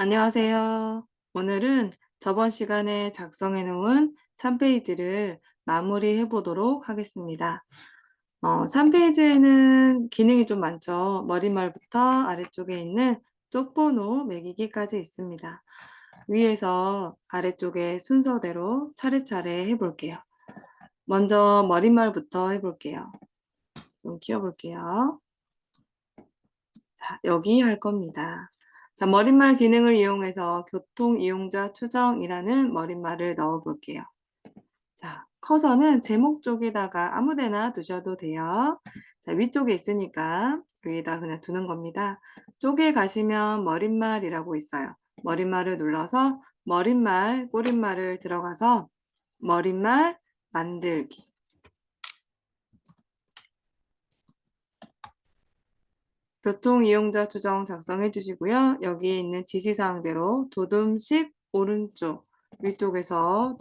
안녕하세요. 오늘은 저번 시간에 작성해 놓은 3페이지를 마무리해 보도록 하겠습니다. 3페이지에는 기능이 좀 많죠. 머릿말부터 아래쪽에 있는 쪽번호 매기기까지 있습니다. 위에서 아래쪽에 순서대로 차례차례 해볼게요. 먼저 머릿말부터 해볼게요. 좀 키워볼게요. 자, 여기 할 겁니다. 자, 머릿말 기능을 이용해서 교통 이용자 추정이라는 머릿말을 넣어 볼게요. 자, 커서는 제목 쪽에다가 아무 데나 두셔도 돼요. 자, 위쪽에 있으니까 위에다 그냥 두는 겁니다. 쪽에 가시면 머릿말이라고 있어요. 머릿말을 눌러서 머릿말, 꼬릿말을 들어가서 머릿말 만들기. 교통 이용자 추정 작성해 주시고요. 여기 있는 지시사항대로 도둠10 오른쪽 위쪽에서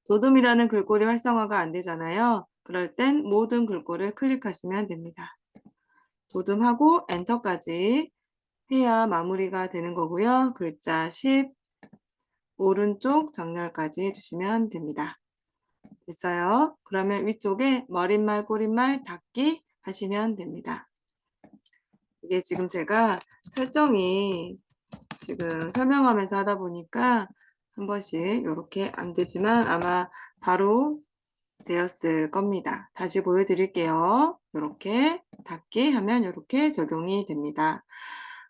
도둠이라는 글꼴이 활성화가 안 되잖아요. 그럴 땐 모든 글꼴을 클릭하시면 됩니다. 도둠하고 엔터까지 해야 마무리가 되는 거고요. 글자 10 오른쪽 정렬까지 해주시면 됩니다. 됐어요. 그러면 위쪽에 머릿말, 꼬릿말, 닫기 하시면 됩니다. 이게 지금 제가 설정이 지금 설명하면서 하다 보니까 한 번씩 이렇게 안 되지만 아마 바로 되었을 겁니다. 다시 보여드릴게요. 이렇게 닫기 하면 이렇게 적용이 됩니다.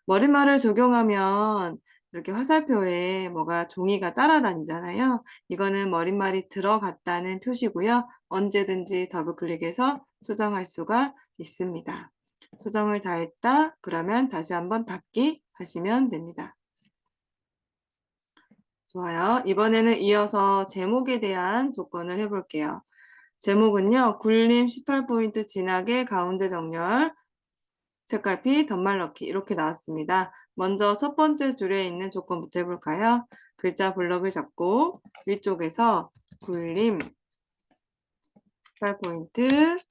머릿말을 적용하면 이렇게 화살표에 뭐가 종이가 따라다니잖아요. 이거는 머릿말이 들어갔다는 표시고요. 언제든지 더블 클릭해서 수정할 수가 있습니다. 수정을 다 했다. 그러면 다시 한번 닫기 하시면 됩니다. 좋아요. 이번에는 이어서 제목에 대한 조건을 해볼게요. 제목은요. 굴림 18포인트 진하게 가운데 정렬 책갈피 덧말 넣기 이렇게 나왔습니다. 먼저 첫 번째 줄에 있는 조건부터 해볼까요? 글자 블럭을 잡고 위쪽에서 굴림 18포인트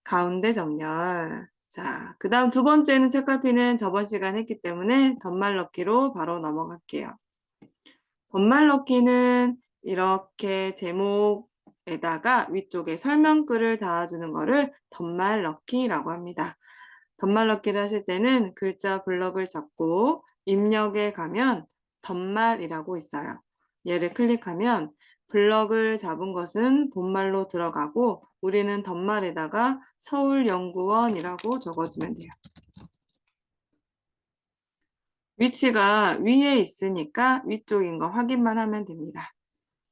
가운데 정렬. 자, 그 다음 두 번째는 책갈피는 저번 시간 했기 때문에 덧말 넣기로 바로 넘어갈게요. 덧말 넣기는 이렇게 제목에다가 위쪽에 설명글을 달아주는 거를 덧말 넣기라고 합니다. 덧말 넣기를 하실 때는 글자 블럭을 잡고 입력에 가면 덧말이라고 있어요. 얘를 클릭하면 블럭을 잡은 것은 본말로 들어가고 우리는 덧말에다가 서울연구원이라고 적어주면 돼요. 위치가 위에 있으니까 위쪽인 거 확인만 하면 됩니다.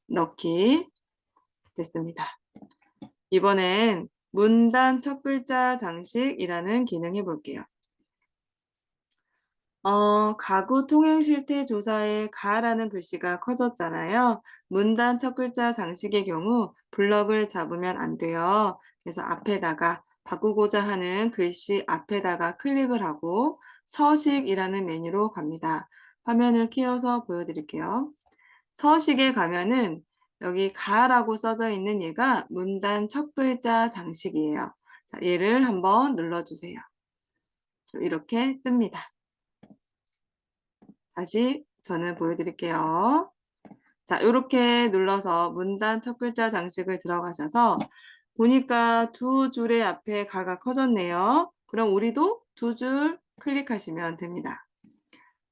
넣기 됐습니다. 이번엔 문단 첫 글자 장식이라는 기능 해볼게요. 가구 통행 실태 조사에 가라는 글씨가 커졌잖아요. 문단 첫 글자 장식의 경우 블럭을 잡으면 안 돼요. 그래서 앞에다가 바꾸고자 하는 글씨 앞에다가 클릭을 하고 서식이라는 메뉴로 갑니다. 화면을 키워서 보여드릴게요. 서식에 가면은 여기 가라고 써져 있는 얘가 문단 첫 글자 장식이에요. 자, 얘를 한번 눌러주세요. 이렇게 뜹니다. 다시 저는 보여드릴게요. 자, 이렇게 눌러서 문단 첫 글자 장식을 들어가셔서 보니까 두 줄의 앞에 가가 커졌네요. 그럼 우리도 두 줄 클릭하시면 됩니다.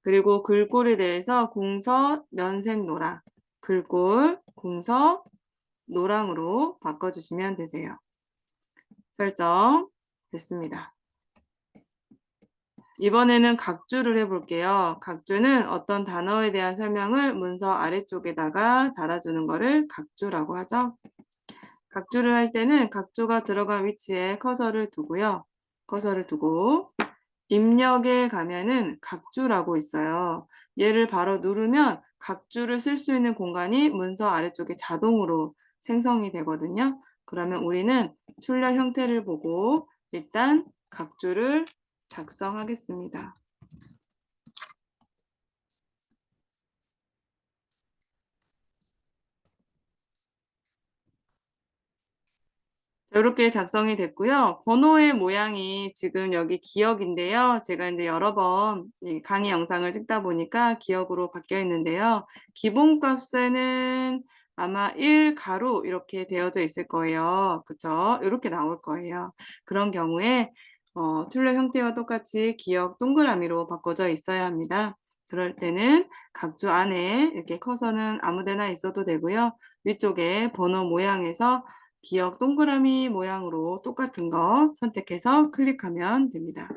그리고 글꼴에 대해서 궁서, 면색, 노랑, 글꼴, 궁서, 노랑으로 바꿔주시면 되세요. 설정 됐습니다. 이번에는 각주를 해볼게요. 각주는 어떤 단어에 대한 설명을 문서 아래쪽에다가 달아주는 거를 각주라고 하죠. 각주를 할 때는 각주가 들어간 위치에 커서를 두고요. 커서를 두고 입력에 가면은 각주라고 있어요. 얘를 바로 누르면 각주를 쓸 수 있는 공간이 문서 아래쪽에 자동으로 생성이 되거든요. 그러면 우리는 출력 형태를 보고 일단 각주를 작성하겠습니다. 이렇게 작성이 됐고요. 번호의 모양이 지금 여기 기억인데요. 제가 이제 여러 번 강의 영상을 찍다 보니까 기억으로 바뀌어 있는데요. 기본값에는 아마 1가로 이렇게 되어져 있을 거예요. 그쵸? 이렇게 나올 거예요. 그런 경우에 툴러 형태와 똑같이 기억 동그라미로 바꿔져 있어야 합니다. 그럴 때는 각주 안에 이렇게 커서는 아무 데나 있어도 되고요. 위쪽에 번호 모양에서 기억 동그라미 모양으로 똑같은 거 선택해서 클릭하면 됩니다.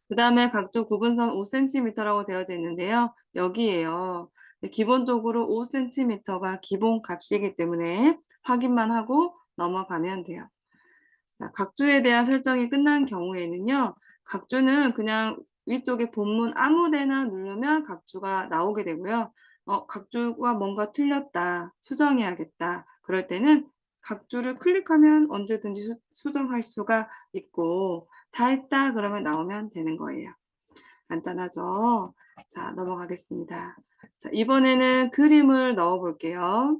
그 다음에 각종 구분선 5cm라고 되어져 있는데요. 여기에요. 기본적으로 5cm가 기본 값이기 때문에 확인만 하고 넘어가면 돼요. 자, 각주에 대한 설정이 끝난 경우에는요. 각주는 그냥 위쪽에 본문 아무 데나 누르면 각주가 나오게 되고요. 각주가 뭔가 틀렸다, 수정해야겠다. 그럴 때는 각주를 클릭하면 언제든지 수정할 수가 있고 다 했다 그러면 나오면 되는 거예요. 간단하죠? 자, 넘어가겠습니다. 자, 이번에는 그림을 넣어 볼게요.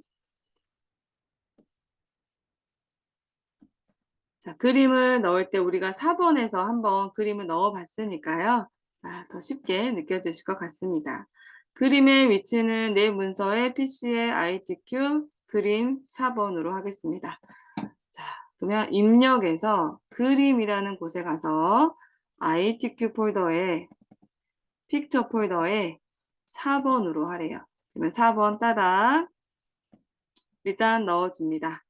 자, 그림을 넣을 때 우리가 4번에서 한번 그림을 넣어 봤으니까요. 자, 더 쉽게 느껴지실 것 같습니다. 그림의 위치는 내 문서의 PC의 ITQ 그림 4번으로 하겠습니다. 자, 그러면 입력에서 그림이라는 곳에 가서 ITQ 폴더에 픽처 폴더에 4번으로 하래요. 그러면 4번 따닥 일단 넣어줍니다.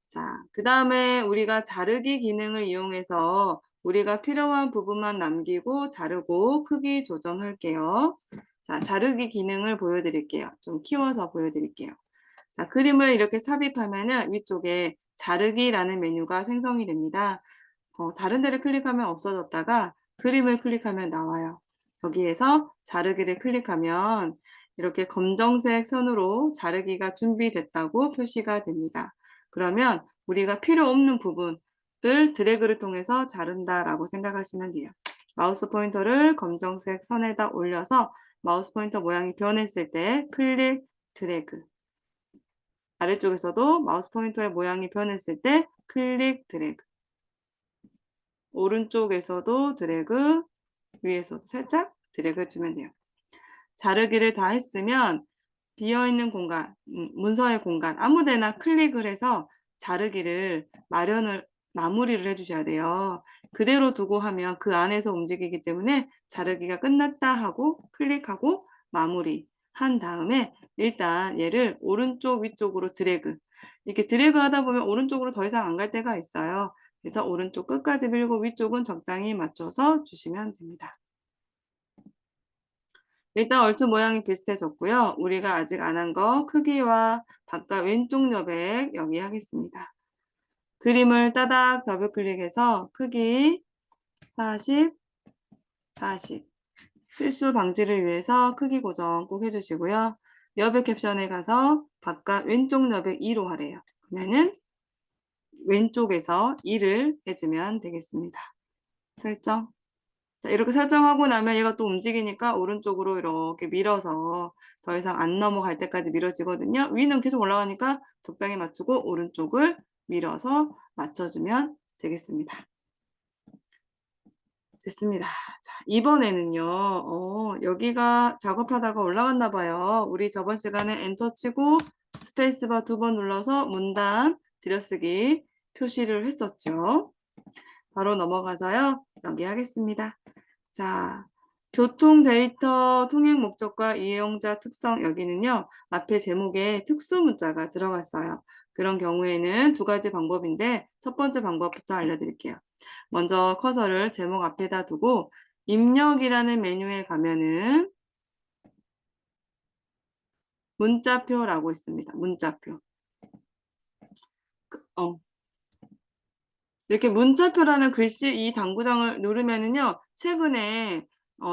자, 그 다음에 우리가 자르기 기능을 이용해서 우리가 필요한 부분만 남기고 자르고 크기 조정할게요. 자, 자르기 기능을 보여드릴게요. 좀 키워서 보여드릴게요. 자, 그림을 이렇게 삽입하면은 위쪽에 자르기라는 메뉴가 생성이 됩니다. 다른 데를 클릭하면 없어졌다가 그림을 클릭하면 나와요. 여기에서 자르기를 클릭하면 이렇게 검정색 선으로 자르기가 준비됐다고 표시가 됩니다. 그러면 우리가 필요 없는 부분을 드래그를 통해서 자른다라고 생각하시면 돼요. 마우스 포인터를 검정색 선에다 올려서 마우스 포인터 모양이 변했을 때 클릭, 드래그. 아래쪽에서도 마우스 포인터의 모양이 변했을 때 클릭, 드래그. 오른쪽에서도 드래그, 위에서도 살짝 드래그 해주면 돼요. 자르기를 다 했으면 비어있는 공간, 문서의 공간 아무데나 클릭을 해서 자르기를 마무리를 해주셔야 돼요. 그대로 두고 하면 그 안에서 움직이기 때문에 자르기가 끝났다 하고 클릭하고 마무리 한 다음에 일단 얘를 오른쪽 위쪽으로 드래그 이렇게 드래그 하다 보면 오른쪽으로 더 이상 안 갈 때가 있어요. 그래서 오른쪽 끝까지 밀고 위쪽은 적당히 맞춰서 주시면 됩니다. 일단 얼추 모양이 비슷해졌고요. 우리가 아직 안 한 거 크기와 바깥 왼쪽 여백 여기 하겠습니다. 그림을 따닥 더블 클릭해서 크기 40, 40 실수 방지를 위해서 크기 고정 꼭 해주시고요. 여백 캡션에 가서 바깥 왼쪽 여백 2로 하래요. 그러면은 왼쪽에서 2를 해주면 되겠습니다. 설정. 자, 이렇게 설정하고 나면 얘가 또 움직이니까 오른쪽으로 이렇게 밀어서 더 이상 안 넘어갈 때까지 밀어지거든요. 위는 계속 올라가니까 적당히 맞추고 오른쪽을 밀어서 맞춰주면 되겠습니다. 됐습니다. 자, 이번에는요, 여기가 작업하다가 올라갔나 봐요. 우리 저번 시간에 엔터 치고 스페이스바 2번 눌러서 문단 들여쓰기 표시를 했었죠. 바로 넘어가서요. 여기 하겠습니다. 자, 교통 데이터 통행 목적과 이용자 특성 여기는요. 앞에 제목에 특수 문자가 들어갔어요. 그런 경우에는 두 가지 방법인데 첫 번째 방법부터 알려드릴게요. 먼저 커서를 제목 앞에다 두고 입력이라는 메뉴에 가면은 문자표라고 있습니다. 문자표. 이렇게 문자표라는 글씨 이 당구장을 누르면은요. 최근에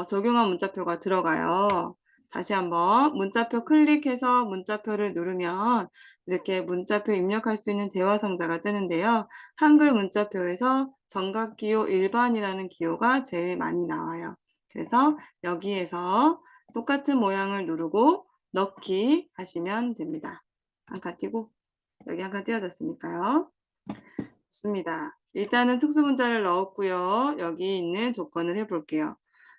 적용한 문자표가 들어가요. 다시 한번 문자표 클릭해서 문자표를 누르면 이렇게 문자표 입력할 수 있는 대화 상자가 뜨는데요. 한글 문자표에서 정각기호 일반이라는 기호가 제일 많이 나와요. 그래서 여기에서 똑같은 모양을 누르고 넣기 하시면 됩니다. 한 칸 띄고 여기 한 칸 띄어졌으니까요. 좋습니다. 일단은 특수문자를 넣었고요. 여기 있는 조건을 해볼게요.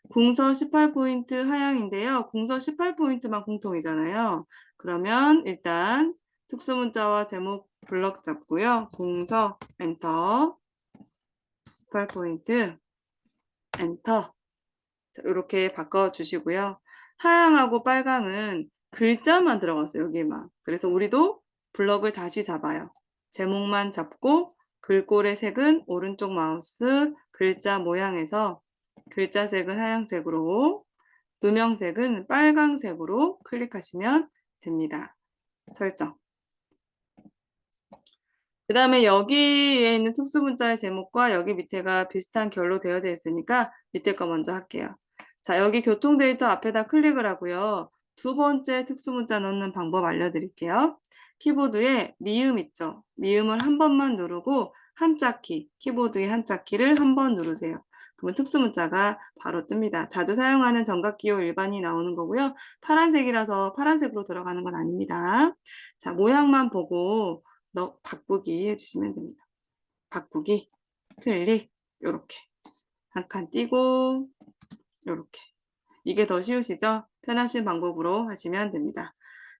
궁서 18포인트 하향인데요. 궁서 18포인트만 공통이잖아요. 그러면 일단 특수문자와 제목 블럭 잡고요. 궁서 엔터 18포인트 엔터 이렇게 바꿔주시고요. 하향하고 빨강은 글자만 들어갔어요. 여기만. 그래서 우리도 블럭을 다시 잡아요. 제목만 잡고 글꼴의 색은 오른쪽 마우스 글자 모양에서 글자 색은 하얀색으로 음영색은 빨강색으로 클릭하시면 됩니다. 설정. 그 다음에 여기에 있는 특수문자의 제목과 여기 밑에가 비슷한 결로 되어져 있으니까 밑에 거 먼저 할게요. 자, 여기 교통 데이터 앞에다 클릭을 하고요. 두 번째 특수문자 넣는 방법 알려드릴게요. 키보드에 미음 있죠? 미음을 한 번만 누르고 한자키, 키보드의 한자키를 한 번 누르세요. 그러면 특수문자가 바로 뜹니다. 자주 사용하는 정각기호 일반이 나오는 거고요. 파란색이라서 파란색으로 들어가는 건 아닙니다. 자, 모양만 보고 바꾸기 해주시면 됩니다. 바꾸기, 클릭, 요렇게. 한 칸 띄고, 요렇게. 이게 더 쉬우시죠? 편하신 방법으로 하시면 됩니다.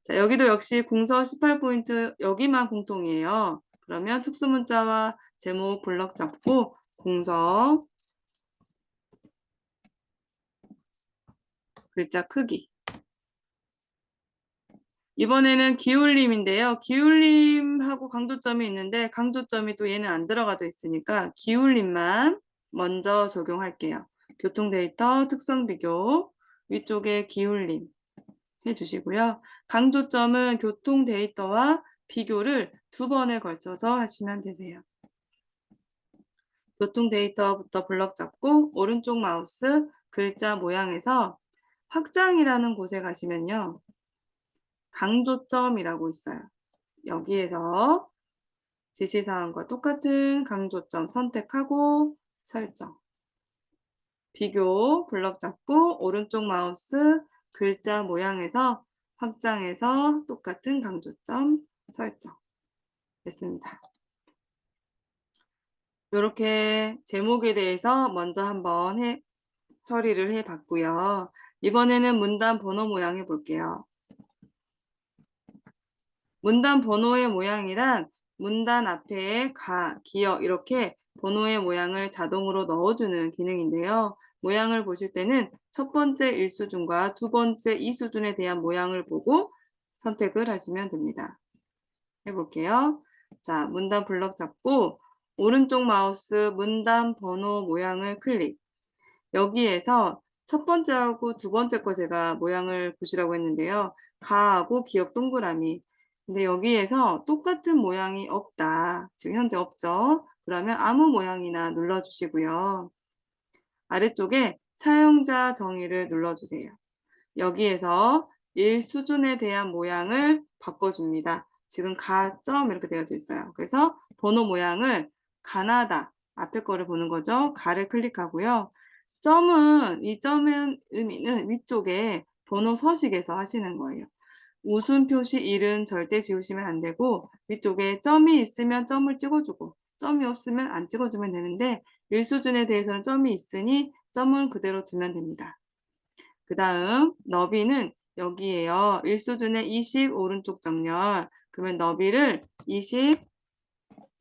자, 여기도 역시 궁서 18포인트, 여기만 공통이에요. 그러면 특수문자와 제목 블럭 잡고, 궁서, 글자 크기. 이번에는 기울림인데요. 기울림하고 강조점이 있는데 강조점이 또 얘는 안 들어가져 있으니까 기울림만 먼저 적용할게요. 교통 데이터 특성 비교 위쪽에 기울림 해주시고요. 강조점은 교통 데이터와 비교를 두 번에 걸쳐서 하시면 되세요. 교통 데이터부터 블럭 잡고 오른쪽 마우스 글자 모양에서 확장이라는 곳에 가시면요. 강조점이라고 있어요. 여기에서 지시사항과 똑같은 강조점 선택하고 설정. 비교 블럭 잡고 오른쪽 마우스 글자 모양에서 확장해서 똑같은 강조점 설정. 됐습니다. 이렇게 제목에 대해서 먼저 한번 처리를 해봤고요. 이번에는 문단 번호 모양 해볼게요. 문단 번호의 모양이란 문단 앞에 가, 기역 이렇게 번호의 모양을 자동으로 넣어주는 기능인데요. 모양을 보실 때는 첫 번째 1수준과 두 번째 2수준에 대한 모양을 보고 선택을 하시면 됩니다. 해볼게요. 자, 문단 블럭 잡고 오른쪽 마우스 문단 번호 모양을 클릭. 여기에서 첫 번째하고 두 번째 거 제가 모양을 보시라고 했는데요. 가하고 기역 동그라미. 근데 여기에서 똑같은 모양이 없다. 지금 현재 없죠? 그러면 아무 모양이나 눌러주시고요. 아래쪽에 사용자 정의를 눌러주세요. 여기에서 1수준에 대한 모양을 바꿔줍니다. 지금 가점 이렇게 되어져 있어요. 그래서 번호 모양을 가나다 앞에 거를 보는 거죠. 가를 클릭하고요. 이 점은 의미는 위쪽에 번호 서식에서 하시는 거예요. 웃음 표시 1은 절대 지우시면 안 되고 위쪽에 점이 있으면 점을 찍어주고 점이 없으면 안 찍어주면 되는데 1수준에 대해서는 점이 있으니 점은 그대로 두면 됩니다. 그 다음 너비는 여기에요. 1수준에 20 오른쪽 정렬. 그러면 너비를 20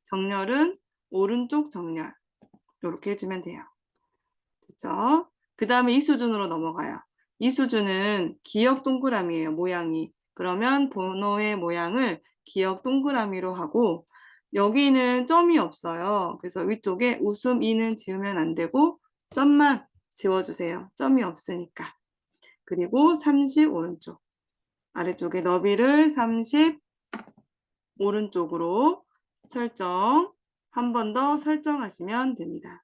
정렬은 오른쪽 정렬. 이렇게 해주면 돼요. 됐죠? 그 다음에 2수준으로 넘어가요. 2수준은 기역 동그라미예요. 모양이. 그러면 번호의 모양을 기역 동그라미로 하고 여기는 점이 없어요. 그래서 위쪽에 웃음 2는 지우면 안 되고 점만 지워주세요. 점이 없으니까. 그리고 30 오른쪽. 아래쪽에 너비를 30 오른쪽으로 설정. 한 번 더 설정하시면 됩니다.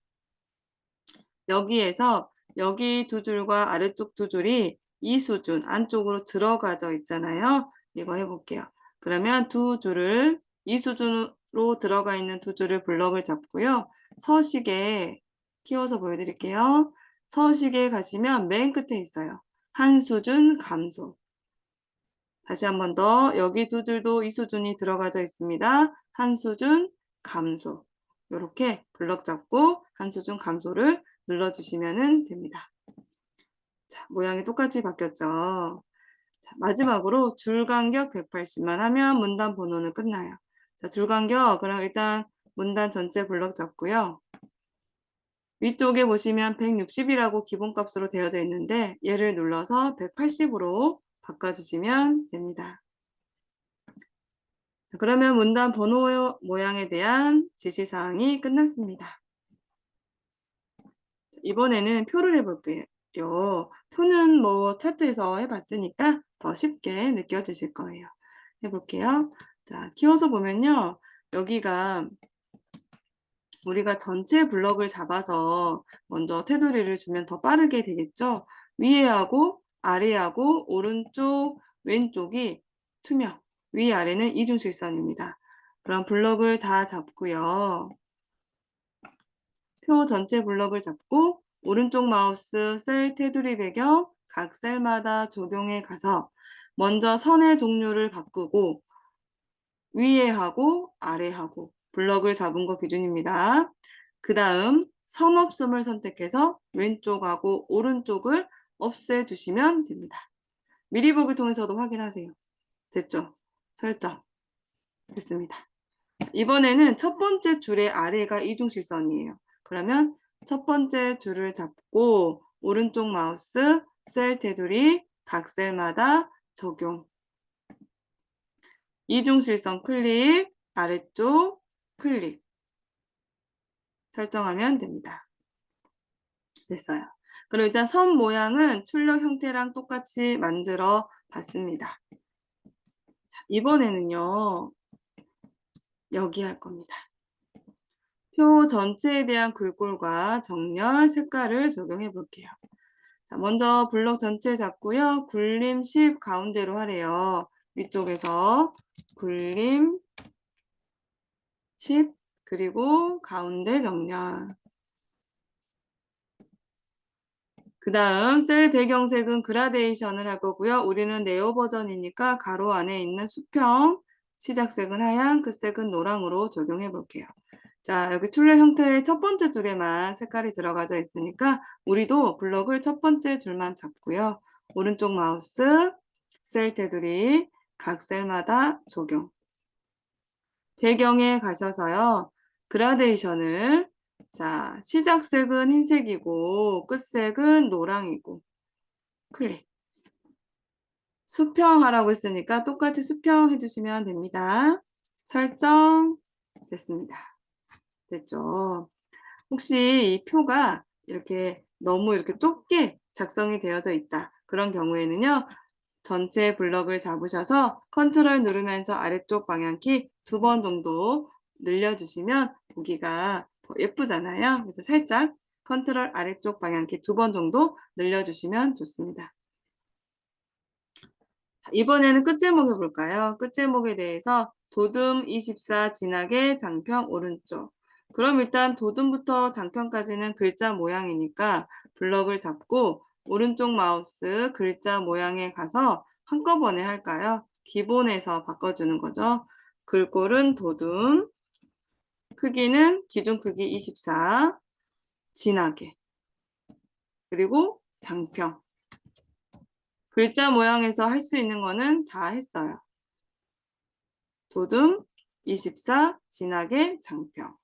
여기에서 여기 두 줄과 아래쪽 두 줄이 2수준 안쪽으로 들어가져 있잖아요. 이거 해볼게요. 그러면 두 줄을 2수준으로 들어가 있는 두 줄을 블럭을 잡고요. 서식에 키워서 보여드릴게요. 서식에 가시면 맨 끝에 있어요. 한 수준 감소. 다시 한 번 더 여기 두 줄도 2수준이 들어가져 있습니다. 한 수준 감소. 이렇게 블럭 잡고 한 수 중 감소를 눌러주시면 됩니다. 자, 모양이 똑같이 바뀌었죠. 자, 마지막으로 줄 간격 180만 하면 문단 번호는 끝나요. 자, 줄 간격 그럼 일단 문단 전체 블럭 잡고요. 위쪽에 보시면 160이라고 기본값으로 되어져 있는데 얘를 눌러서 180으로 바꿔주시면 됩니다. 자, 그러면 문단 번호 모양에 대한 지시사항이 끝났습니다. 이번에는 표를 해볼게요. 표는 뭐 차트에서 해봤으니까 더 쉽게 느껴지실 거예요. 해볼게요. 자, 키워서 보면요. 여기가 우리가 전체 블럭을 잡아서 먼저 테두리를 주면 더 빠르게 되겠죠. 위에하고 아래하고 오른쪽 왼쪽이 투명, 위아래는 이중실선입니다. 그럼 블럭을 다 잡고요. 표 전체 블럭을 잡고 오른쪽 마우스 셀 테두리 배경 각 셀마다 적용해 가서 먼저 선의 종류를 바꾸고 위에 하고 아래 하고 블럭을 잡은 거 기준입니다. 그 다음 선 없음을 선택해서 왼쪽하고 오른쪽을 없애주시면 됩니다. 미리 보기 통해서도 확인하세요. 됐죠? 설정. 됐습니다. 이번에는 첫 번째 줄의 아래가 이중실선이에요. 그러면 첫 번째 줄을 잡고 오른쪽 마우스 셀 테두리 각 셀마다 적용. 이중실선 클릭, 아래쪽 클릭. 설정하면 됩니다. 됐어요. 그럼 일단 선 모양은 출력 형태랑 똑같이 만들어 봤습니다. 자, 이번에는요. 여기 할 겁니다. 표 전체에 대한 글꼴과 정렬, 색깔을 적용해 볼게요. 자, 먼저 블럭 전체 잡고요. 굴림 10 가운데로 하래요. 위쪽에서 굴림 10 그리고 가운데 정렬. 그 다음 셀 배경색은 그라데이션을 할 거고요. 우리는 네오 버전이니까 가로 안에 있는 수평, 시작색은 하얀, 끝색은 노랑으로 적용해 볼게요. 자, 여기 출력 형태의 첫 번째 줄에만 색깔이 들어가져 있으니까 우리도 블럭을 첫 번째 줄만 잡고요. 오른쪽 마우스, 셀 테두리, 각 셀마다 적용. 배경에 가셔서요. 그라데이션을 자, 시작색은 흰색이고 끝색은 노랑이고 클릭. 수평하라고 했으니까 똑같이 수평 해주시면 됩니다. 설정 됐습니다. 됐죠? 혹시 이 표가 이렇게 너무 이렇게 좁게 작성이 되어져 있다. 그런 경우에는요. 전체 블럭을 잡으셔서 컨트롤 누르면서 아래쪽 방향키 2번 정도 늘려주시면 보기가 더 예쁘잖아요. 그래서 살짝 컨트롤 아래쪽 방향키 2번 정도 늘려주시면 좋습니다. 이번에는 끝제목 해볼까요? 끝제목에 대해서 도듬 24 진하게 장평 오른쪽. 그럼 일단 도듬부터 장평까지는 글자 모양이니까 블럭을 잡고 오른쪽 마우스 글자 모양에 가서 한꺼번에 할까요? 기본에서 바꿔주는 거죠. 글꼴은 도듬, 크기는 기준 크기 24, 진하게, 그리고 장평. 글자 모양에서 할 수 있는 거는 다 했어요. 도듬 24 진하게 장평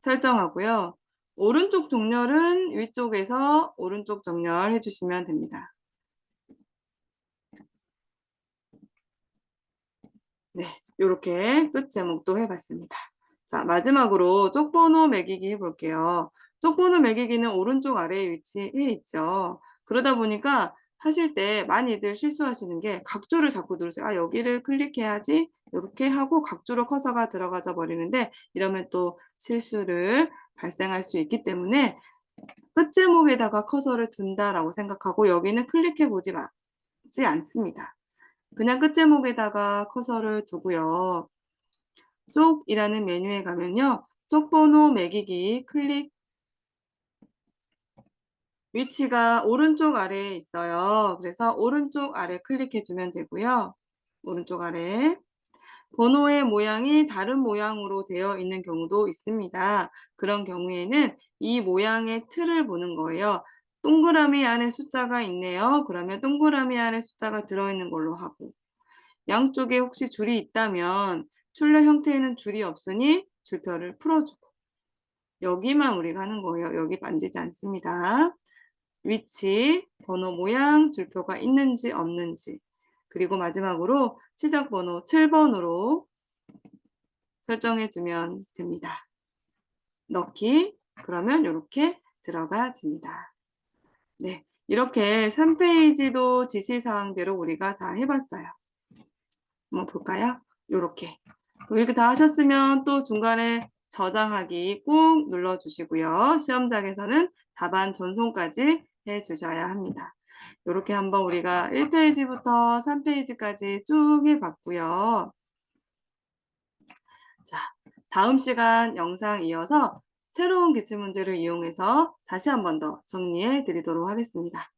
설정하고요. 오른쪽 정렬은 위쪽에서 오른쪽 정렬 해주시면 됩니다. 네, 이렇게 끝 제목도 해봤습니다. 자, 마지막으로 쪽번호 매기기 해볼게요. 쪽번호 매기기는 오른쪽 아래에 위치해 있죠. 그러다 보니까 하실 때 많이들 실수하시는 게 각줄을 자꾸 누르세요. 아, 여기를 클릭해야지. 이렇게 하고 각주로 커서가 들어가져 버리는데 이러면 또 실수를 발생할 수 있기 때문에 끝제목에다가 커서를 둔다라고 생각하고 여기는 클릭해 보지 않습니다. 그냥 끝제목에다가 커서를 두고요. 쪽이라는 메뉴에 가면요. 쪽번호 매기기 클릭 위치가 오른쪽 아래에 있어요. 그래서 오른쪽 아래 클릭해 주면 되고요. 오른쪽 아래 번호의 모양이 다른 모양으로 되어 있는 경우도 있습니다. 그런 경우에는 이 모양의 틀을 보는 거예요. 동그라미 안에 숫자가 있네요. 그러면 동그라미 안에 숫자가 들어있는 걸로 하고, 양쪽에 혹시 줄이 있다면 출력 형태에는 줄이 없으니 줄표를 풀어주고, 여기만 우리가 하는 거예요. 여기 만지지 않습니다. 위치, 번호 모양, 줄표가 있는지 없는지, 그리고 마지막으로 시작 번호 7번으로 설정해주면 됩니다. 넣기, 그러면 이렇게 들어가집니다. 네, 이렇게 3페이지도 지시사항대로 우리가 다 해봤어요. 한번 볼까요? 이렇게. 이렇게 다 하셨으면 또 중간에 저장하기 꾹 눌러주시고요. 시험장에서는 답안 전송까지 해주셔야 합니다. 이렇게 한번 우리가 1페이지부터 3페이지까지 쭉 해봤고요. 자, 다음 시간 영상 이어서 새로운 기출문제를 이용해서 다시 한 번 더 정리해 드리도록 하겠습니다.